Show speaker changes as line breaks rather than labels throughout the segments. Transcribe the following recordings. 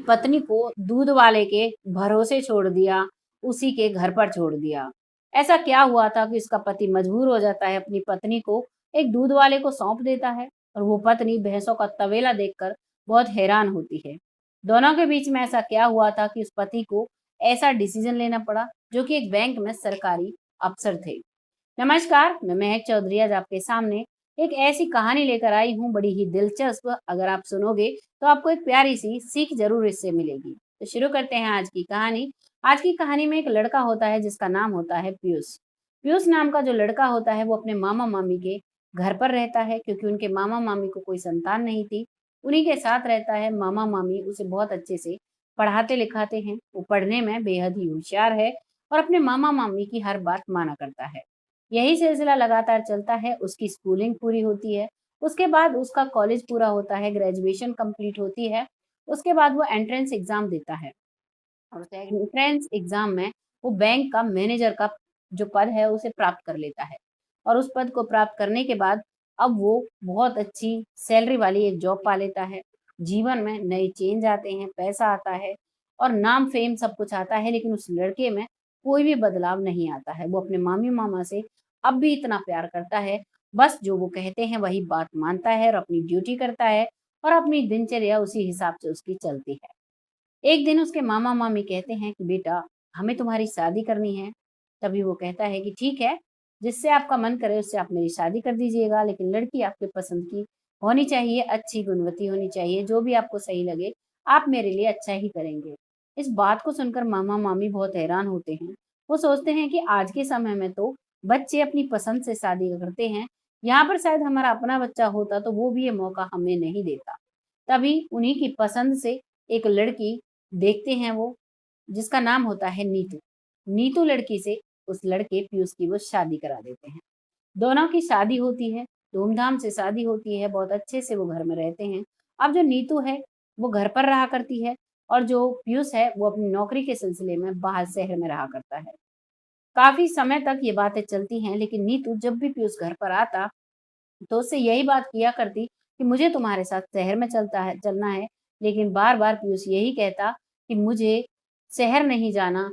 पत्नी को दूध वाले के भरोसे छोड़ दिया, उसी के घर पर छोड़ दिया। ऐसा क्या हुआ था कि उसका पति मजबूर हो जाता है, अपनी पत्नी को एक दूध वाले को सौंप देता है और वो पत्नी भैंसों का तबेला देखकर बहुत हैरान होती है। दोनों के बीच में ऐसा क्या हुआ था कि उस पति को ऐसा डिसीजन लेना पड़ा, जो कि एक बैंक में सरकारी अफसर थे। नमस्कार, मैं महक चौधरी आज आपके सामने एक ऐसी कहानी लेकर आई हूँ, बड़ी ही दिलचस्प। अगर आप सुनोगे तो आपको एक प्यारी सी सीख जरूर इससे मिलेगी। तो शुरू करते हैं आज की कहानी। आज की कहानी में एक लड़का होता है जिसका नाम होता है पीयूष। पीयूष नाम का जो लड़का होता है वो अपने मामा मामी के घर पर रहता है, क्योंकि उनके मामा मामी को कोई संतान नहीं थी। उन्हीं के साथ रहता है। मामा मामी उसे बहुत अच्छे से पढ़ाते लिखाते हैं। वो पढ़ने में बेहद ही होशियार है और अपने मामा मामी की हर बात माना करता है। यही सिलसिला लगातार चलता है। उसकी स्कूलिंग पूरी होती है, उसके बाद उसका कॉलेज पूरा होता है, ग्रेजुएशन कंप्लीट होती है। उसके बाद वो एंट्रेंस एग्जाम देता है और उस एंट्रेंस एग्जाम में वो बैंक का मैनेजर का जो पद है उसे प्राप्त कर लेता है। और उस पद को प्राप्त करने के बाद अब वो बहुत अच्छी सैलरी वाली एक जॉब पा लेता है। जीवन में नए चेंज आते हैं, पैसा आता है और नाम फेम सब कुछ आता है, लेकिन उस लड़के में कोई भी बदलाव नहीं आता है। वो अपने मामी मामा से अब भी इतना प्यार करता है, बस जो वो कहते हैं वही बात मानता है और अपनी ड्यूटी करता है और अपनी दिनचर्या उसी हिसाब से उसकी चलती है। एक दिन उसके मामा मामी कहते हैं कि बेटा, हमें तुम्हारी शादी करनी है। तभी वो कहता है कि ठीक है, जिससे आपका मन करे उससे आप मेरी शादी कर दीजिएगा, लेकिन लड़की आपके पसंद की होनी चाहिए, अच्छी गुणवती होनी चाहिए, जो भी आपको सही लगे आप मेरे लिए अच्छा ही करेंगे। इस बात को सुनकर मामा मामी बहुत हैरान होते हैं। वो सोचते हैं कि आज के समय में तो बच्चे अपनी पसंद से शादी करते हैं, यहाँ पर शायद हमारा अपना बच्चा होता तो वो भी ये मौका हमें नहीं देता। तभी उन्हीं की पसंद से एक लड़की देखते हैं वो, जिसका नाम होता है नीतू। नीतू लड़की से उस लड़के पीयूष की वो शादी करा देते हैं। दोनों की शादी होती है, धूमधाम से शादी होती है, बहुत अच्छे से वो घर में रहते हैं। अब जो नीतू है वो घर पर रहा करती है और जो पीयूष है वो अपनी नौकरी के सिलसिले में बाहर शहर में रहा करता है। काफी समय तक ये बातें चलती हैं, लेकिन नीतू जब भी पीयूष घर पर आता तो उससे यही बात किया करती कि मुझे तुम्हारे साथ शहर में चलना है, लेकिन बार-बार पीयूष यही कहता कि मुझे शहर नहीं जाना,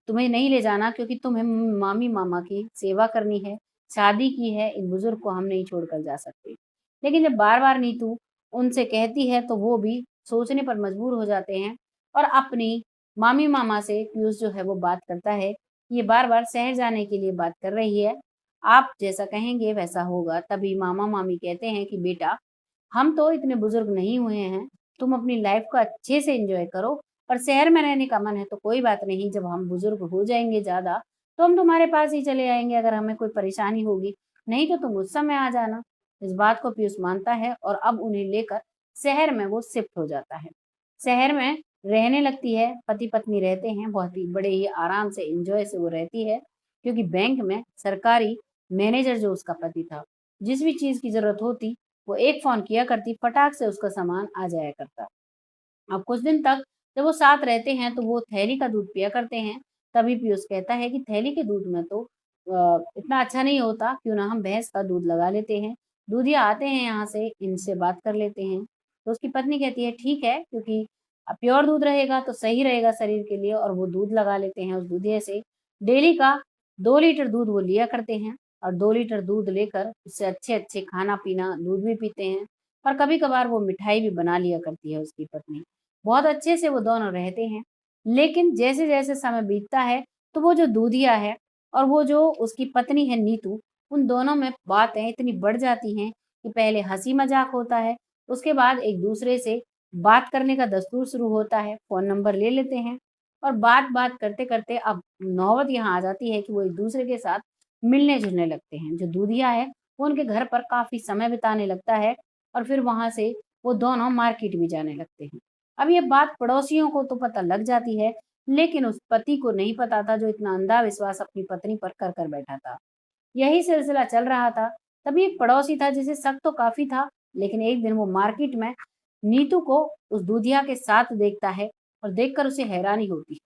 तुम्हें नहीं ले जाना, क्योंकि तुम्हें मामी-मामा की सेवा करनी है, शादी की है, इन बुजुर्ग को हम नहीं छोड़कर जा सकते। लेकिन जब बार-बार नीतू उनसे कहती है तो वो भी सोचने पर मजबूर हो जाते हैं और अपनी मामी-मामा से पीयूष जो है वो बात करता है, ये बार-बार शहर जाने के लिए बात कर रही है, आप जैसा कहेंगे वैसा होगा। तभी मामा-मामी कहते हैं कि बेटा, हम तो इतने बुजुर्ग नहीं हुए हैं, तुम अपनी लाइफ को अच्छे से एंजॉय करो और शहर में रहने का मन है तो कोई बात नहीं, जब हम बुजुर्ग हो जाएँगे ज़्यादा, तो हम तुम्हारे पास ही चले आएँगे अगर हमें कोई परेशानी होगी, नहीं तो तुम उस समय आ जाना। इस बात को पीयूष मानता है और अब उन्हें लेकर शहर में वो शिफ्ट हो जाता है। शहर में रहने लगती है, पति-पत्नी रहते हैं, बहुत ही बड़े ही आराम से एन्जॉय से वो रहती है, क्योंकि बैंक में सरकारी मैनेजर जो उसका पति था, जिस भी चीज़ की ज़रूरत होती, वो एक फ़ोन किया करती, फटाक से उसका सामान आ जाया करता। अब कुछ दिन तक जब वो साथ रहते हैं तो वो थैली का दूध पिया करते हैं। तभी पीयूष कहता है कि थैली के दूध में तो इतना अच्छा नहीं होता, क्यों ना हम भैंस का दूध लगा लेते हैं। दूधिया आते हैं यहाँ से, इनसे बात कर लेते हैं। तो उसकी पत्नी कहती है ठीक है, क्योंकि प्योर दूध रहेगा तो सही रहेगा शरीर के लिए, और वो दूध लगा लेते हैं उस दूधिये से। डेली का 2 लीटर दूध वो लिया करते हैं और 2 लीटर दूध लेकर उससे अच्छे-अच्छे खाना-पीना, दूध भी पीते हैं और कभी-कभार वो मिठाई भी बना लिया करती है उसकी पत्नी। बहुत अच्छे से वो दोनों रहते हैं। लेकिन जैसे-जैसे समय बीतता है, तो वो जो दूधिया है और वो जो उसकी पत्नी है नीतू, उन दोनों में बातें इतनी बढ़ जाती हैं कि पहले हँसी-मज़ाक होता है, उसके बाद एक-दूसरे से बात करने का दस्तूर शुरू होता है, फ़ोन नंबर ले लेते हैं और बात-बात करते-करते अब नौबत यहाँ आ जाती है कि वो एक-दूसरे के साथ मिलने-जुलने लगते हैं। जो दूधिया है, वो उनके घर पर काफ़ी समय बिताने लगता है और फिर वहाँ से वो दोनों मार्केट भी जाने लगते हैं। अब ये बात पड़ोसियों को तो पता लग जाती है, लेकिन उस पति को नहीं पता था जो इतना अंधा विश्वास अपनी पत्नी पर कर बैठा था। यही सिलसिला चल रहा था, तभी एक पड़ोसी था जिसे शक तो काफ़ी था, लेकिन एक दिन वो मार्केट में नीतू को उस दूधिया के साथ देखता है और देखकर उसे हैरानी होती है।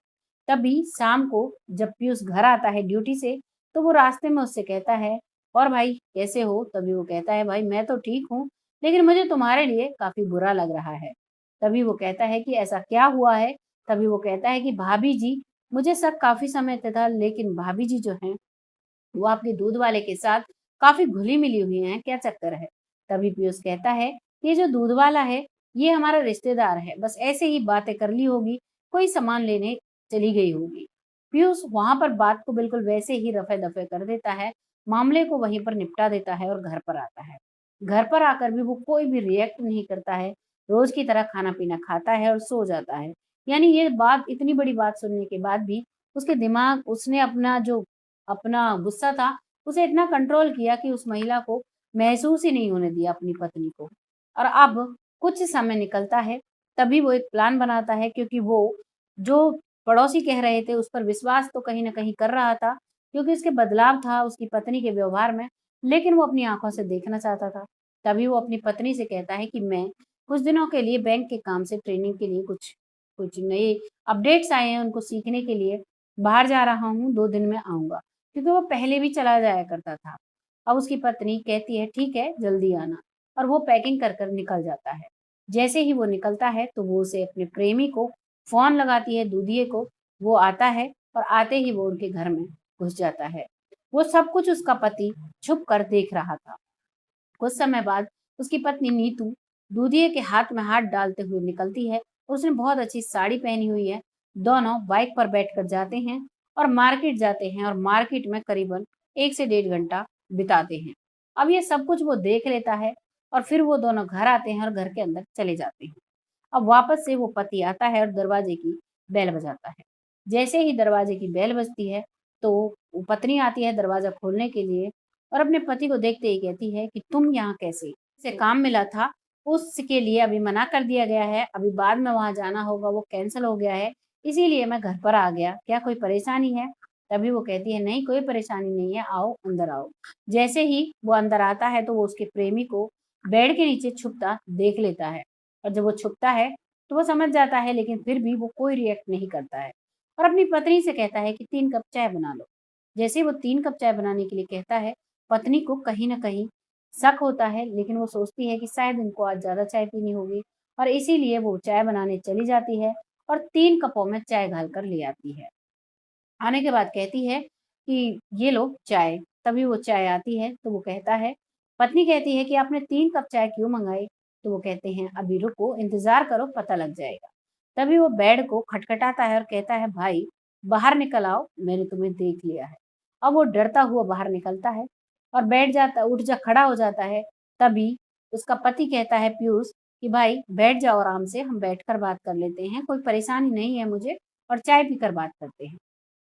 तभी शाम को जब पीयूष घर आता है ड्यूटी से, तो वो रास्ते में उससे कहता है, और भाई कैसे हो? तभी वो कहता है, भाई मैं तो ठीक हूँ, लेकिन मुझे तुम्हारे लिए काफ़ी बुरा लग रहा है। तभी वो कहता है कि ऐसा क्या हुआ है? तभी वो कहता है कि भाभी जी, मुझे शक काफ़ी समय से था, लेकिन भाभी जी जो हैं वो आपके दूध वाले के साथ काफ़ी घुली-मिली हुई हैं, क्या चक्कर है? तभी पीयूष कहता है, ये जो दूध वाला है, ये हमारा रिश्तेदार है, बस ऐसे ही बातें कर ली होगी, कोई सामान लेने चली गई होगी। पीयूष वहाँ पर बात को बिल्कुल वैसे ही रफ़े-दफ़े कर देता है, मामले को वहीं पर निपटा देता है और घर पर आता है। घर पर आकर भी वो कोई भी रिएक्ट नहीं करता है, रोज़ की तरह खाना-पीना खाता है और सो जाता है। यानी ये बात इतनी बड़ी बात सुनने के बाद भी उसके दिमाग उसने अपना गुस्सा था, उसे इतना कंट्रोल किया कि उस महिला को महसूस ही नहीं होने दिया अपनी पत्नी को। और अब कुछ समय निकलता है, तभी वो एक प्लान बनाता है क्योंकि वो जो पड़ोसी कह रहे थे, उस पर विश्वास तो कहीं न कहीं कर रहा था, क्योंकि उसके बदलाव था उसकी पत्नी के व्यवहार में, लेकिन वो अपनी आँखों से देखना चाहता था। तभी वो अपनी पत्नी से कहता है कि मैं कुछ दिनों के लिए बैंक के काम से ट्रेनिंग के लिए कुछ कुछ नए अपडेट्स आए हैं, उनको सीखने के लिए बाहर जा रहा हूँ, 2 दिन में आऊँगा। क्योंकि वो पहले भी चला जाया करता था। अब उसकी पत्नी कहती है, "ठीक है, जल्दी आना" और वो पैकिंग कर कर निकल जाता है। जैसे ही वो निकलता है, तो वो उसे अपने प्रेमी को फ़ोन लगाती है, दूधिये को, वो आता है और आते ही वो उनके घर में घुस जाता है। वो सब कुछ उसका पति छुप कर देख रहा था। कुछ समय बाद उसकी पत्नी नीतू दूधिये के हाथ में हाथ डालते हुए निकलती है। उसने बहुत अच्छी साड़ी पहनी हुई है। दोनों बाइक पर बैठकर जाते हैं और मार्केट जाते हैं और मार्केट में करीबन 1 से डेढ़ घंटा बिताते हैं। अब ये सब कुछ वो देख लेता है और फिर वो दोनों घर आते हैं और घर के अंदर चले जाते हैं। अब वापस से वो पति आता है और दरवाजे की बेल बजाता है। जैसे ही दरवाजे की बेल बजती है, तो वो पत्नी आती है दरवाज़ा खोलने के लिए और अपने पति को देखते ही कहती है कि तुम यहाँ कैसे? से काम मिला था, उसके लिए अभी मना कर दिया गया है, अभी बाद में वहाँ जाना होगा, वो कैंसल हो गया है, इसीलिए मैं घर पर आ गया, क्या कोई परेशानी है? तभी वो कहती है, नहीं कोई परेशानी नहीं है, आओ, अंदर आओ। जैसे ही वो अंदर आता है, तो वो उसके प्रेमी को बेड के नीचे छुपता देख लेता है और जब वो छुपता है, तो वो समझ जाता है, लेकिन फिर भी वो कोई रिएक्ट नहीं करता है और अपनी पत्नी से कहता है कि 3 कप चाय बना लो। जैसे ही वो 3 कप चाय बनाने के लिए कहता है, पत्नी को कहीं न कहीं शक होता है, लेकिन वो सोचती है कि शायद इनको आज ज़्यादा चाय पीनी होगी और इसीलिए वो चाय बनाने चली जाती है और 3 कपों में चाय घाल कर ले आती है। आने के बाद कहती है कि ये लो चाय। तभी वो चाय आती है तो वो कहता है पत्नी कहती है कि आपने 3 कप चाय क्यों मँगाई? तो वो कहते हैं अभी रुको, इंतज़ार करो, पता लग जाएगा। तभी वो बेड को खटखटाता है और कहता है भाई बाहर निकल आओ, मैंने तुम्हें देख लिया है। अब वो डरता हुआ बाहर निकलता है और बैठ जाता उठ जा खड़ा हो जाता है। तभी उसका पति कहता है पीयूष कि भाई बैठ जाओ आराम से, हम बैठकर बात कर लेते हैं, कोई परेशानी नहीं है मुझे और चाय पीकर बात करते हैं।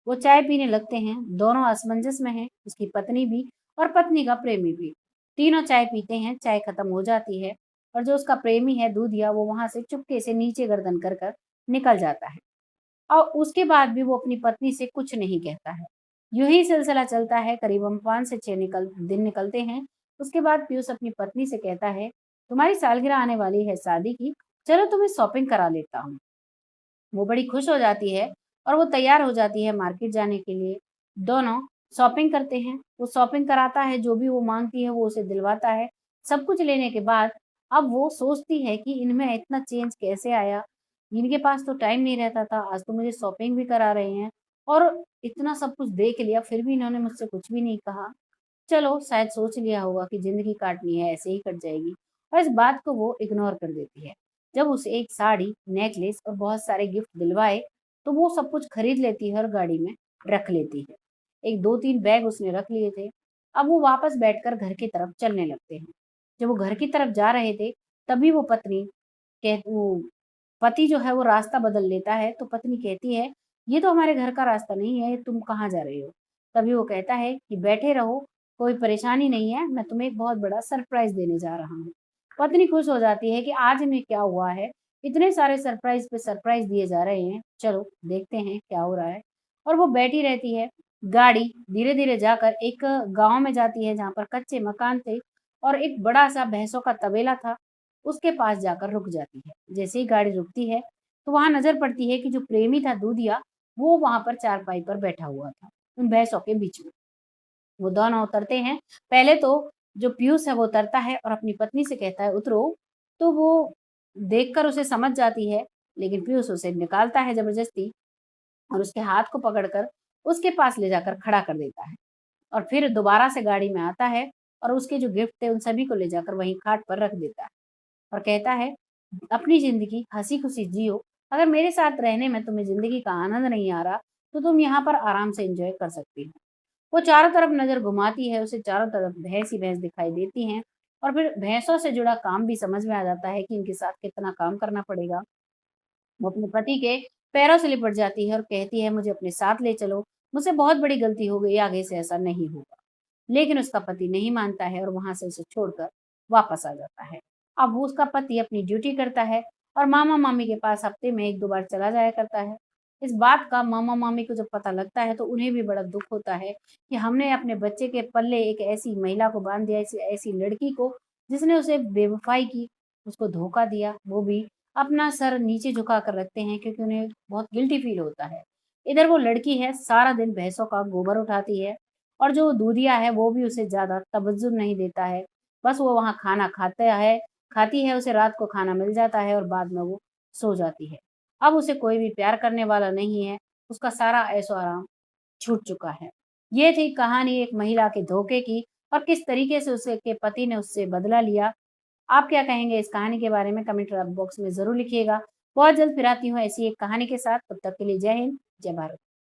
वो चाय पीने लगते हैं, दोनों असमंजस में हैं, उसकी पत्नी भी और पत्नी का प्रेमी भी। तीनों चाय पीते हैं, चाय खत्म हो जाती है और जो उसका प्रेमी है दूधिया वो वहाँ से चुपके से नीचे गर्दन कर कर निकल जाता है और उसके बाद भी वो अपनी पत्नी से कुछ नहीं कहता है। यूँ ही सिलसिला चलता है, करीबन 5 से 6 दिन निकलते हैं। उसके बाद पीयूष अपनी पत्नी से कहता है, तुम्हारी सालगिरह आने वाली है शादी की, चलो तुम्हें शॉपिंग करा लेता हूँ। वो बड़ी खुश हो जाती है और वो तैयार हो जाती है मार्केट जाने के लिए। दोनों शॉपिंग करते हैं, वो शॉपिंग कराता है, जो भी वो माँगती है वो उसे दिलवाता है। सब कुछ लेने के बाद अब वो सोचती है कि इनमें इतना चेंज कैसे आया? इनके पास तो टाइम नहीं रहता था, आज तो मुझे शॉपिंग भी करा रहे हैं और इतना सब कुछ देख लिया, फिर भी इन्होंने मुझसे कुछ भी नहीं कहा। चलो शायद सोच लिया होगा कि ज़िंदगी काटनी है, ऐसे ही कट जाएगी और इस बात को वो इग्नोर कर देती है। जब उसे एक साड़ी, नेकलेस और बहुत सारे गिफ्ट दिलवाए, तो वो सब कुछ खरीद लेती है और गाड़ी में रख लेती है। एक 2-3 बैग उसने रख लिए थे। अब वो वापस बैठकर घर की तरफ चलने लगते हैं। जब वो घर की तरफ जा रहे थे, तभी वो पति जो है वो रास्ता बदल लेता है, तो पत्नी कहती है, "ये तो हमारे घर का रास्ता नहीं है, तुम कहाँ जा रहे हो?" तभी वो कहता है कि, "बैठे रहो, कोई परेशानी नहीं है, मैं तुम्हें एक बहुत बड़ा सरप्राइज़ देने जा रहा हूँ।" पत्नी खुश हो जाती है कि आज इन्हें क्या हुआ है, इतने सारे सरप्राइज़ पे सरप्राइज़ दिए जा रहे हैं, चलो देखते हैं क्या हो रहा है। और वो बैठी रहती है, गाड़ी धीरे-धीरे जाकर एक गाँव में जाती है जहाँ पर कच्चे मकान थे और एक बड़ा-सा भैंसों का तबेला था, उसके पास जाकर रुक जाती है। जैसे ही गाड़ी रुकती है, तो वहाँ नज़र पड़ती है कि जो प्रेमी था दूधिया, वो वहाँ पर चारपाई पर बैठा हुआ था, उन भैंसों के बीच में। वो दोनों उतरते हैं। पहले तो जो पीयूष है वो उतरता है और अपनी पत्नी से कहता है उतरो, तो वो देखकर उसे समझ जाती है, लेकिन पीयूष उसे निकालता है ज़बरदस्ती और उसके हाथ को पकड़कर उसके पास ले जाकर खड़ा कर देता है और फिर दोबारा से गाड़ी में आता है और उसके जो गिफ्ट थे उन सभी को ले जाकर वहीं खाट पर रख देता है और कहता है, "अपनी ज़िंदगी हँसी-खुशी जियो। अगर मेरे साथ रहने में तुम्हें ज़िंदगी का आनंद नहीं आ रहा, तो तुम यहाँ पर आराम से एन्जॉय कर सकती हो।" वो चारों तरफ नज़र घुमाती है, उसे चारों तरफ भैंस ही भैंस दिखाई देती हैं और फिर भैंसों से जुड़ा काम भी समझ में आ जाता है कि इनके साथ कितना काम करना पड़ेगा। वो अपने पति के पैरों से लिपट जाती है और कहती है, मुझे अपने साथ ले चलो, मुझसे बहुत बड़ी गलती हो गई, आगे से ऐसा नहीं होगा। लेकिन उसका पति नहीं मानता है और वहाँ से उसे छोड़कर वापस आ जाता है। अब वो उसका पति अपनी ड्यूटी करता है और मामा-मामी के पास हफ्ते में 1-2 बार चला जाया करता है। इस बात का मामा-मामी को जब पता लगता है तो उन्हें भी बड़ा दुःख होता है कि हमने अपने बच्चे के पल्ले एक ऐसी महिला को बाँध दिया, ऐसी ऐसी लड़की को जिसने उसे बेवफ़ाई की, उसको धोखा दिया, वो भी अपना सर नीचे झुका कर रखते हैं क्योंकि उन्हें बहुत गिल्टी फ़ील होता है। इधर वो लड़की है, सारा दिन भैंसों का गोबर उठाती है और जो दूधिया है वो भी उसे ज़्यादा तवज्जो नहीं देता है। बस वो वहाँ खाना खाता है खाती है, उसे रात को खाना मिल जाता है और बाद में वो सो जाती है। अब उसे कोई भी प्यार करने वाला नहीं है, उसका सारा ऐशो-आराम छूट चुका है। ये थी कहानी एक महिला के धोखे की और किस तरीके से उसके पति ने उससे बदला लिया। आप क्या कहेंगे इस कहानी के बारे में? कमेंट बॉक्स में ज़रूर लिखिएगा। बहुत जल्द फिर आती हूँ ऐसी एक कहानी के साथ, तब तक के लिए जय हिंद, जय भारत।